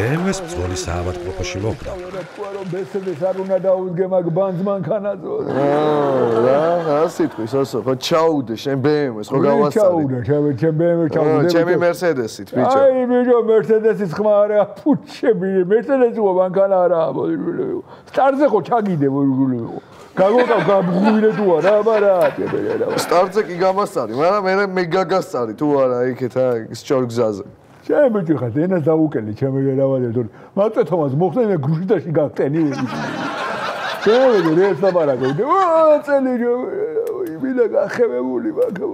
BMW-ს ბრძოლის საავადმყოფოში მოხვდა. Mercedes არ უნდა დაუდგე მაგ ბანძ მანქანაზე. რა სიტყვის ოსო, ხო ჩაუდე შენ BMW-ს, ხო გავასწავლე. ჩემ BMW-ს ჩაუდე. ჩემი Mercedes-ით, ბიჭო. აი, ბიჭო, Mercedes-ის ხმა არა, ფუჩები, Mercedes-ი მანქანა არა. სტარზე ხო ჩაგიდე, გაგუღირე თუ არა, არა, სტარტზე კი გამასწარი, მაგრამ მე გაგასწარი თუ არა იქეთ სჭორგზაზე. შენ ბიჭო ხარ, ენას დაუკელი, ჩემი რავადე, თორე მაწეთომას მოხდა მე გრუშიტაში გაგტენი. შენ ეს ლაპარაკო, წელი იმილა გახევებული მაგა.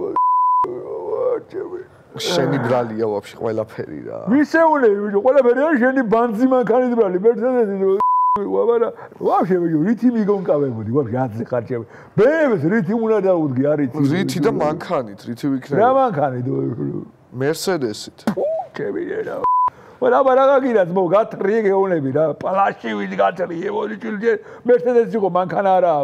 შენი ბრალია ვაფშე ყველაფერი რა. მისეული ბიჭო, ყველაფერი არის შენი ბანძი მანქანის ბრალი, Mercedes-ი. ვაბარა, ვაფშე რითი მიგონკავებოდი, ვაფშე ათზე ხარჯები. BMW-ს რითი უნდა დაუდგე, არის. რითი და მანქანით, რითი ვიქნება. რა მანქანით? Mercedes-ით. ჩემი რა. ვაბარა გაგირაც მო გათრიე გეონები რა, პლაში ვიდ გათრიე, მოიჭილე Mercedes-ი ხო მანქანა არაა,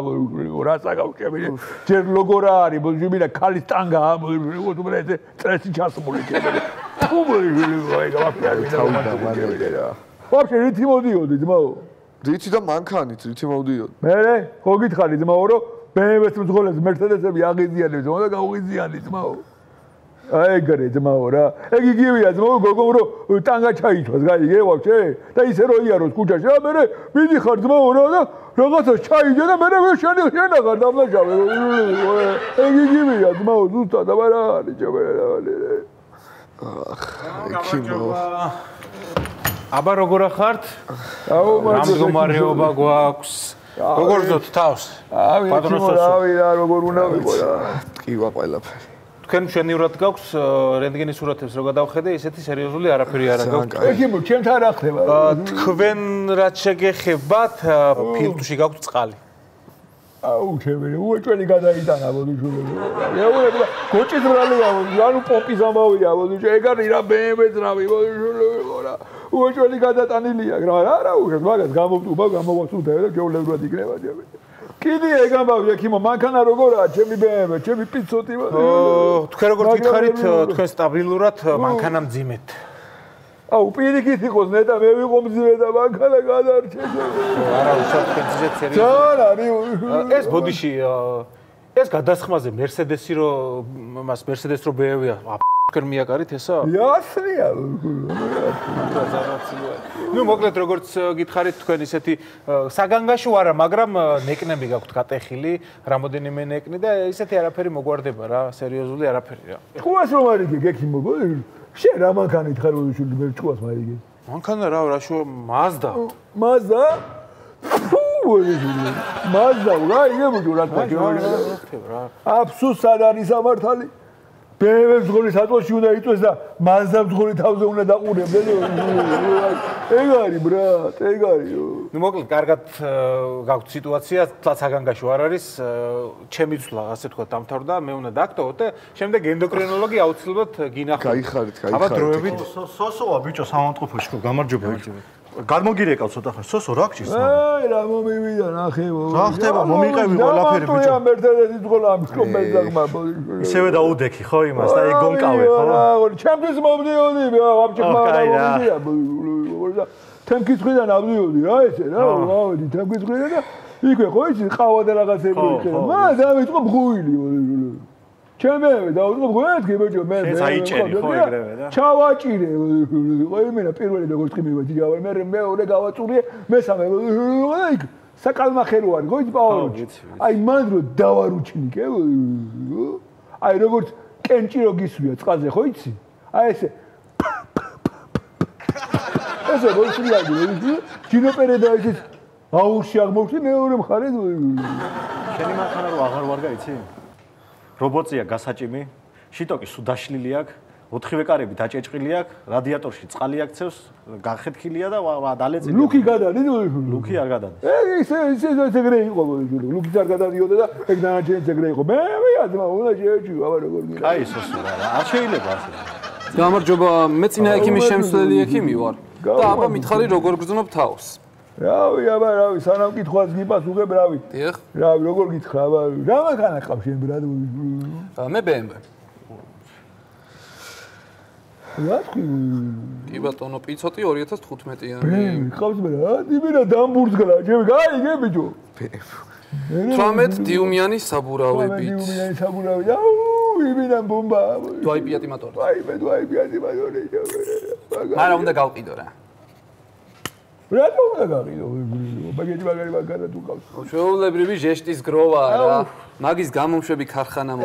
რა საკავშირი. ჯერ ლოგო რა არის, მოიჭილა ქალის ტანგაა, მოიჭილა წრესი ჩასმული ჩემი. ვაფშე რა. ვაფშე რითი მოდიოდი ძმაო? რითი და მანქანით, რითი მოვდიოდი. მე ხო გითხარი ძმაო, რომ BMW-ს მძღოლებს Mercedes-ები აღიზიანებს, და გაუღიზიანებს ძმაო. აი ეგრე ძმაო რა. ეგ იგივეა ძმაო, გოგომ რომ ტანგა ჩაიჭვას, გაიგე ვაფშე? და ისე რო იაროს ქუჩაში, მე მიდიხარ ძმაო რა და რაღაცა ჩაიჯე და მე შენახარ დამლაშავე. ეგ იგივეა ძმაო, ზუსტად აბარა არის ჩემი რა. აბა როგორ ახართ? რამ მდგომარეობა გვაქვს? როგორ ზოთ თავს? რავი რა როგორ უნდა ვიყო. ტკივა ყველაფერი. თქვენ მშვენივრად გაქვს რენტგენის სურათებს რო გადავხედე, ისეთი სერიოზული არაფერი არ გაქვს. ეგ ჩემთან რა ხდება? თქვენ რაც შეგეხებათ, ფილტვში გაქვს წყალი. აუ ჩემი უეჭველი გადაიტანა ბოდიშულები. გოჭის ბრალია, ანუ პოპის ამბავია ბოდიშე, ეგ არის რა BMW-ს რავი ბოდიშულები რა. უეჭველი გადატანილია რა უხეს მაგას გამოვტუბა გამოვასუნდა და ჯოვლევრად იქნება ჩემი. კიდე ეგ ამბავი ექიმო მანქანა როგორაა ჩემი BMW, ჩემი პიცოტი. თქვენ როგორ გითხარით, თქვენ სტაბილურად მანქანა მძიმეთ. აუ პირიქით იყოს ნეტა მე ვიყო მძიმე და მანქანა გადარჩე. არა უშავ თქვენ სერიოზულად. ეს ბოდიში ეს გადასხმაზე Mercedes-ი მას Mercedes რო BMW-ია თქვენ მიაკარით ესა? იასრია. ნუ მოკლედ როგორც გითხარით თქვენ ისეთი საგანგაშო არა, მაგრამ ნეკნები გაქვთ გატეხილი, რამოდენიმე ნეკნი და ისეთი არაფერი მოგვარდება რა, სერიოზული არაფერი რა. ყუას რომ არიგე გექიმო, შენ რა მანქანით ხარ ვიშული მე ჭუას მარიგე? მანქანა რა რაშო Mazda. Mazda? Mazda რა იგებო რა თქვა. აფსუს არ არის ამართალი. BMW მძღოლი საწოლში უნდა იწვეს და Mazda მძღოლი თავზე უნდა დაყურებდეს. ეგ არის ბრატ, ეგ არის. ნუ მოკლედ კარგად გაქვთ სიტუაცია, თლაც აგანგაშო არ არის. ჩემი ცვლა ასე თქვა დამთავრდა, მე უნდა დაგტოვოთ და შემდეგ ენდოკრინოლოგი აუცილებლად გინახავთ. გაიხარით. აბა დროებით სოსოა ბიჭო სამონტყოფოში ხო გამარჯობა. გადმოგირეკავ ცოტა ხარ. სოსო რა გჭირს? აი რა მომივიდა ნახევო. რა ხდება? მომიყევი ყველაფერი ბიჭო. Mercedes-ის მძღოლა ამკომბეს დაგმაბო. ისევე დაუდექი ხო იმას და ეგ გონკავე ხო? ჩემთვის მომდიოდი, ვაფჭიქმა რა მომდია. თემკიცხვიდან ავდიოდი რა ესე რა, ვავედი თემკიცხვიდან და იქვე ხო იცი ყავა და რაღაცები იქნება. მაგრამ დავიწყო ბღუილი. ჩემე დაუწყო გვეთქი ბიჭო მე საიჭერი ხო ეგრევე და ჩავაჭირე ხო იმენა პირველი როგორც ყიმივა ჯავარ მე მეორე გავაწურე მესამე და იქ საკალმახერო არის ხო იცი პაოლოჩი აი მან რო დავარუჩნიკე აი როგორც კენჭირო გისვრია წყალზე ხო იცი აი ესე ესე მოიჭრიადი ჯინოპერე და ის აუში აღმოჩნი მეორე მხარე შენი მანქანა რო აღარ ვარ გაიცი რობოტია გასაჭიმი, შიტოკი სუდაშლილი აქვს, 4-ვე კარები დაჭეჭყილი აქვს, რადიატორში წყალი აქცევს, გახეთქილია და დალეწილი. ლუკი გადადი? ლუკი არ გადადის. ისე ეგრე იყო, ლუკი არ გადადიოდა და ეგ დანარჩენიც ეგრე იყო. მე მეადმა უნდა შეეჭვი, აბა როგორ გინდა. კაი სოსო რა, არ შეიძლება ასე. გამარჯობა, მე წინა ექიმის შემცვლელი ექიმი ვარ და აბა მითხარი როგორ გრძნობ თავს. რავი, აბა რავი, სანამ კითხვას გიპასუხებ, რავი. დიახ. რავი, როგორ გითხრა, აბა, რა მანქანა ყავს შენ ბრატ? მე BMW. რა თქვი? კი ბატონო, პიცოტი 2015-იანი. ყავს მე რა? იმენა დამბურსგლა, ჩემი გაიგე ბიჭო. 18 დიუმიანი საბურავებით. დიუმიანი საბურავი. აუ, იმენა ბომბა. დვაიპიატი მოტორი. დვაიპიატი მოტორი. არა, უნდა გავყიდო რა. რატო უნდა გავყიდო? მაგარი თუ ყავს. ჩვეულებრივი ჟესტის გროვაა რა. მაგის გამომშვები ქარხანა მო.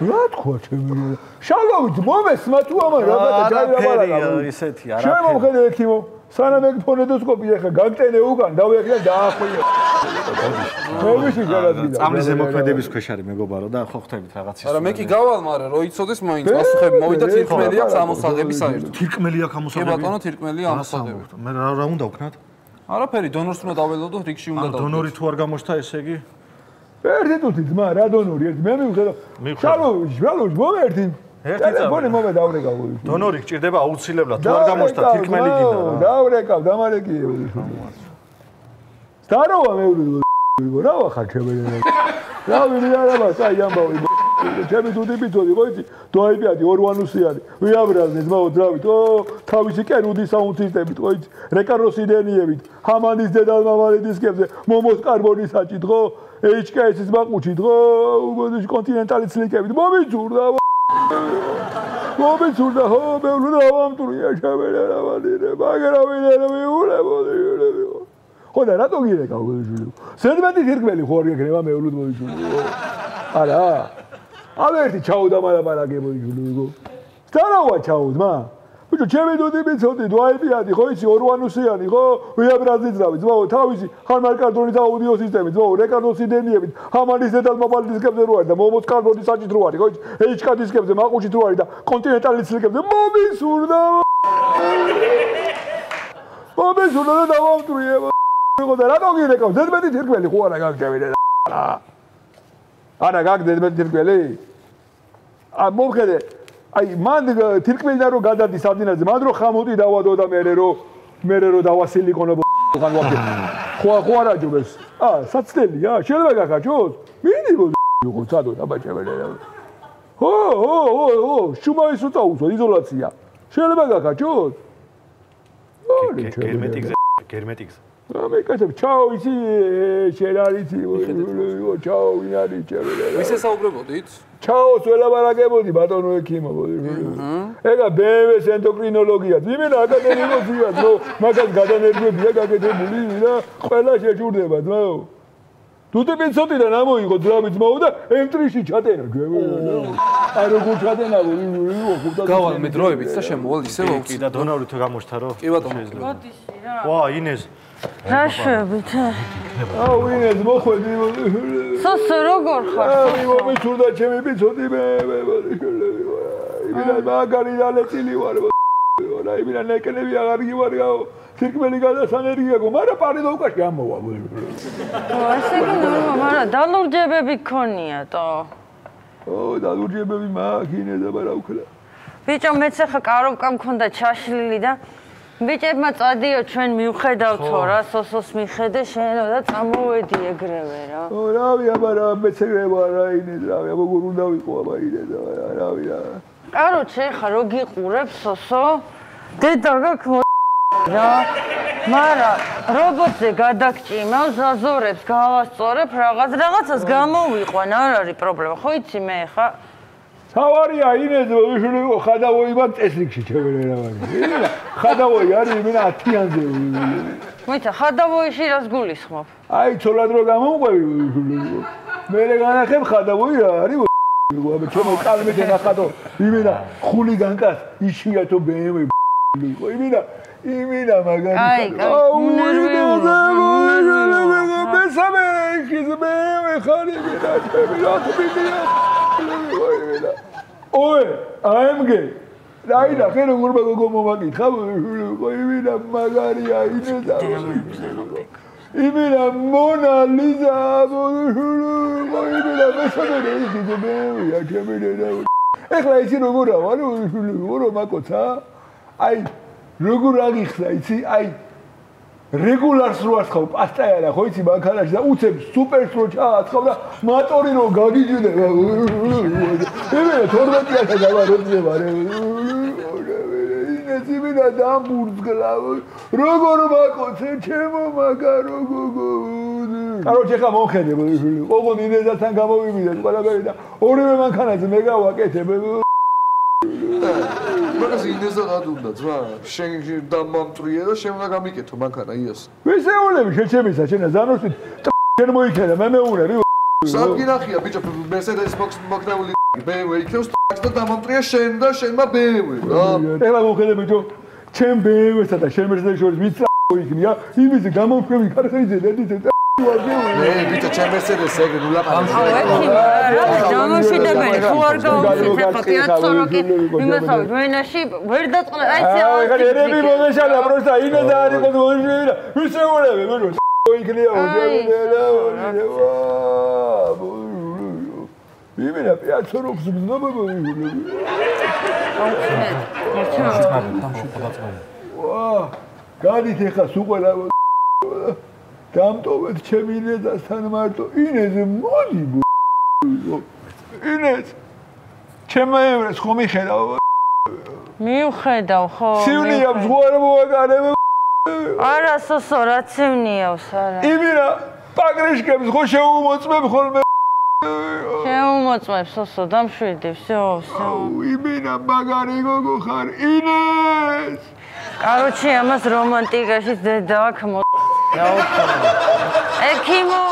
რა თქვა ჩემი? შალოვით მომესმა თუ ამან რაღაცა არაფერი ისეთი არაფერი. შემომხედე ექიმო. სანამ ეგ ფონედოსკოპი ახლა გაგტენე უკან დავიახლა დაახვია. მოვიში გარადიდან. წამლის ზემოქმედების ქვეშ არის მეგობარო და ხო ხვდებით რაღაც ის. არა მე კი გავალ, მაგრამ რო იცოდეს მაინც პასუხები მოვიდა თირკმელი აქვს ამოსაღები საერთოდ. თირკმელი აქვს ამოსაღები. კი ბატონო, თირკმელი ამოსაღები. მე რა უნდა ვქნათ? არაფერი, დონორს უნდა დაველოდო, რიგში უნდა დავდო. დონორი თუ არ გამოჩნდა ესე იგი? ერთი თუთი ძმა რა დონორი ერთი მე მივხედავ. შალოვით მომერთი. ტელეფონი მომე დავრეკავ. დონორი გჭირდება აუცილებლად თუ არ გამოჩნდა თირკმელი გინდა რა. დავრეკავ, დამარეკიე. სტაროა მე რა ვახარ ჩემი. რა ვიარა საი ამბავი. ჩემი დუდი ბიძოდი ხო იცი? დოაიბიადი ორვანუსიანი. ვიაბრალნე ძმაო ძრავით. თავისი კერუდი საუნდ სისტემით ხო იცი? რეკაროსიდენიებით. ჰამანის დედალმამალი დისკებზე მომოს კარბონის საჭით ხო? HKS-ის მაყუჩით ხო? უგოდი კონტინენტალი ცლიკებით. მომიწურდა. მომიწურდა ხო? მე უნდა ავამტურია შაბერა რა ვადირე. მაგრამ ვინერა მიულებოდი. ხო და რატო გირეკა უგოდი? ზედმეტი თირკმელი ხო არ გეკრება მე ულუდმოდი. არა. ავერთი ჩაუდა მალაპარაკებოდი გულუგო. სტარავა ჩაუდმა. ბიჭო, ჩემი დუდი ბიცოდი, დვაიპიატი ხო იცი ორვანუსიანი ხო? ვიაბრაზი ძრავი, ძმაო, თავისი ხარმარკარდონის აუდიო სისტემით, ძმაო, რეკარდოსიდენიებით, ჰამანის დედალმამალი დისკებზე რო არის და მომოს კარბონის საჭით რო არის, ხო იცი? HK დისკებზე, მაყუჩით რო არის და კონტინენტალი ცლიკებზე მომისურდა. მომისურდა და დავამტვრიე. ხო და რატო გირეკავ? ზედმეტი თირკმელი ხო არა გაგჭევინე რა. არა გაგ ზედმეტი თირკმელი? მომხედე აი მან თირკმელი რო გადადის სადინაზე მან რო ხამუტი დავადო და მე რო დავასილიკონო ხან ვაფე ხო არა ჯობეს საცდელია შეიძლება გაგაჩოს მინიმო იყო სადო დაბაჭებელე ხო შუმაის უწაუსო იზოლაცია შეიძლება გაგაჩოს გერმეტიკზე მე კაცებ ჩაო ისი შერარიცი ჩაო ვინარი ჩემი ვისე საუბრებოდით ჩაოს ველაპარაკებოდი ბატონო ექიმო ეგა BMW-ს ენდოკრინოლოგია იმენა აკადემიკოსია ძმაო მაგას გადანერგვებია გაკეთებული და ყველა შეჭურდება ძმაო თუთი პინცოტიდან ამოიღო ძრავი ძმაო და M3-ში ჩატენა აი როგორ ჩატენა გავალ მე დროებით და შემოვალ ისე კი და დონორი თუ გამოჩნდა რო კი ბატონო მოდიში რა ვა ინეს რა შვებით აუ ინეს მოხვედი სოსო როგორ ხარ აუ მომიჩურდა ჩემი პიცოტი მე იმენა მაგარი დალეწილი ვარ რა იმენა ნეკნები აღარ გივარგაო თირკმელი გადასანერგია გო მაგრამ პარი და უკაში ამოვა ასე კი ნორმა მაგრამ დალურჯებები გქონიათო დალურჯებები მაგინე და რა უქლა ბიჭო მეც ახლა კაროვკა მქონდა ჩაშლილი და ბიჭებმა წადიო ჩვენ მივხედავთო რა სოსოს მიხედე შენო და წამოვედი ეგრევე რა რავი აბარა მეც ეგრე ვარ რა ინე რავი როგორ უნდა ვიყო აბა ინე და რავი რა კაროჩე ხა რო გიყურებ სოსო დედა გაქვს რა მარა რობოტზე გადაგჭიმავ ზაზორებს გავასწორებ რაღაცას გამოვიყვან არ არის პრობლემა ხო იცი მე ხა თავარია ინე ვიშულიყო ხადავოიბა წესრიგში ჩემერე რა ვარ ხადავოი არის იმენა 10-იანზე მოიცა ხადავოიში რას გულისხმობ აი ცოლად რო გამომყვევი ვიშულიყო მე განახებ ხადავოი რა არის აბა ჩემო კალმეთ ნახატო იმენა ხულიგანკას იშვიათო BMW იყო იმენა მაგარი აუ მესამე ხიზმე ხარი მედა ჩემი რა თბილია ოე AMG რაიდა ხე როგორ მოგო მომაკითხა იმენა მაგარია ინედა იმენა მონა ლიზა იმენა მესამე ხიზმე ჩემი რა ეხლა ისი როგორ ვარ მაკოცა აი როგორ აგიხსნა იცი აი რეგულარს რო ასხავ პასტაიარა ხო იცი მანქანაში და უცებ სუპერს რო ჩააცხავ და მატორი რო გაგიჯდება ემე 12-იანა დავაროძება ინესიმინა დამბურძგლა როგორ მაკოცე ჩემო მაგარო გოგო კაროჩე ხა მომხედე ოღონდ ინეზასთან გამოვივიდეთ ყველაფერი და ორივე მანქანაზე მე გავაკეთებ მაგას ინეზა რა უნდა ძმა შენ დამამტრია და შენ უნდა გამიკეთო მანქანა იას ვისეულები შეჩემისა შენ ზანოსით შენ მოიქედა მე მეურები სადგინახია ბიჭო მერსედეს მოკნეული BMW იქნევს და დამამტრია შენ და შენმა BMW რა ეხლა მოხედე ბიჭო ჩემ BMW-სა და შენ მერსედეს შორის ვიც იქნია იმის გამომშვები ქარხეიძე და ბიჭო ჩემ მერსედეს ეგ ნუ ლაპარაკი დამოშვიდებენ თუ არ გავუშვით ახლა პიაცოროკი იმასავით ვენაში ვერ დაწყნა აი ეხლა ერები მომეშალა პროსტა ინა და არ იყოს მოიშვები და ვისეულები მე იქნია იმენა პიაცოროქს მზნობ ვა გადით ეხლა სულ ყველა დამტოვეთ ჩემი ინეზასთან მარტო ინეზე მოდი ინეზ ჩემს ხომ მიხედავ მიუხედავ ხო სივნია ზღვარ მოაგარებ არა სოსო რა ცევნიავს არა იმენა პაგრიშკებს ხო შეუმოწმებ ხოლმე შეუმოწმებ სოსო დამშვიდი всё იმენა მაგარი გოგო ხარ ინეს კაროჩე ამას რომანტიკაში დედა აქ მო ექიმო